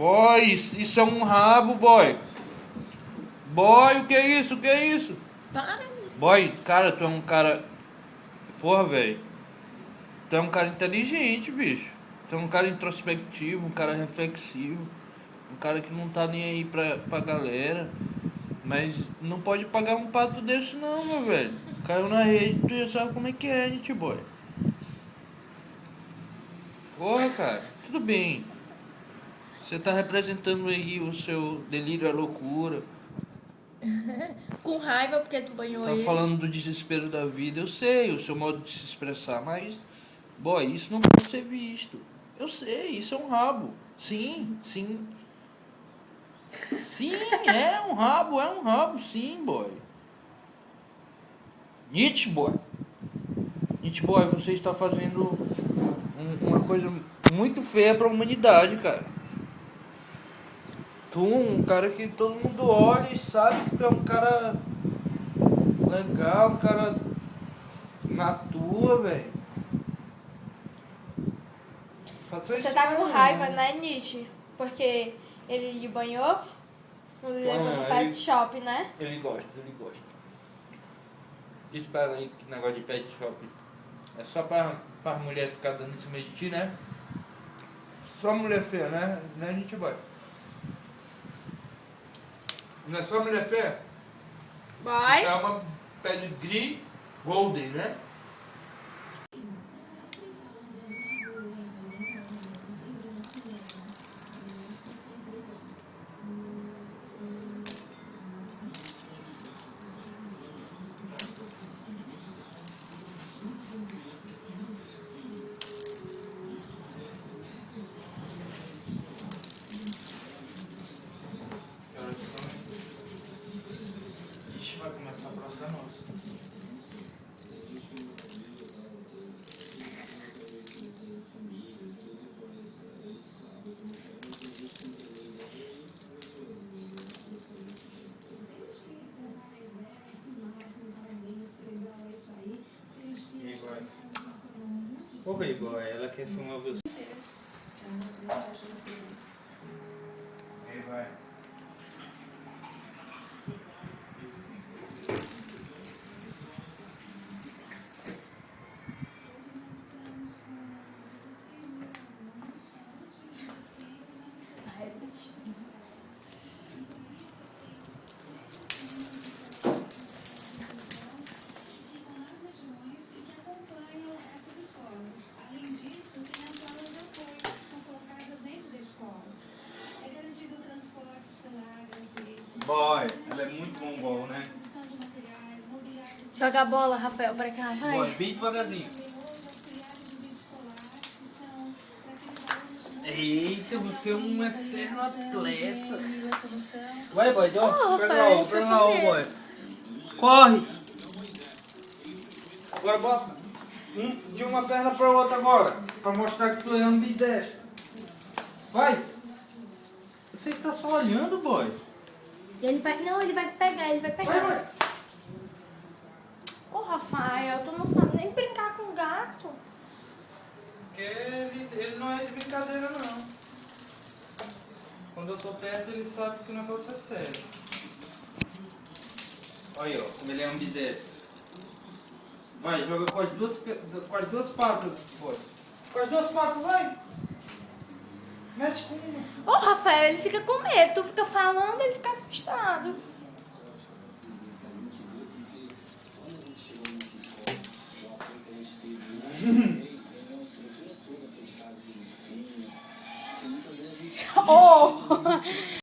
Boy, isso é um rabo, boy. Boy, o que é isso? O que é isso? Para. Boy, cara, tu é um cara... Porra, velho. Tu é um cara inteligente, bicho. Tu é um cara introspectivo, um cara reflexivo. Um cara que não tá nem aí pra galera. Mas não pode pagar um pato desse não, meu velho. Caiu na rede, tu já sabe como é que é, gente, boy. Porra, cara, tudo bem. Você tá representando aí o seu delírio à loucura. Com raiva porque tu banhou Tá ele. falando do desespero da vida, eu sei, o seu modo de se expressar, mas, boy, isso não pode ser visto. Eu sei, isso é um rabo. Sim, sim. Sim, é um rabo, sim, boy. Nietzsche, boy. Nietzsche, boy, você está fazendo uma coisa muito feia pra humanidade, cara. Tu, um cara que todo mundo olha e sabe que tu é um cara legal, um cara na tua, velho. Você tá com raiva, né, Nietzsche? Porque ele lhe banhou, ele levou no pet shop, né? Ele gosta, ele gosta. Espera aí que negócio de pet shop. É só pra mulher ficar dando em cima de ti, né? Só mulher feia, né? Né, a gente vai. Não é só mulher feia? Vai. É uma pedigree golden, né? Ixi, vai começar a próxima nossa. Porra, Igor, ela quer filmar você. Aí vai. Boy, ela é muito mongol, né? Joga a bola, Rafael, pra cá, vai. Boy, bem devagarzinho. Eita, você é um eterno atleta. Vai, boy, ó, pega lá, boy. Corre! Agora bota de uma perna pra outra agora. Pra mostrar que tu é ambidestro. Vai! Você está só olhando, boy. Ele vai. Não, ele vai pegar, ele vai pegar. Vai. Ô, Rafael, tu não sabe nem brincar com gato. Porque ele não é de brincadeira, não. Quando eu tô perto, ele sabe que o negócio é sério. Olha aí, ó, como ele é ambidestro. Vai, joga com as duas patas, boy. Com as duas patas, vai! Mexe com uma. Ô, Rafael, ele fica com medo. Tu fica falando, ele fica assustado. Oh!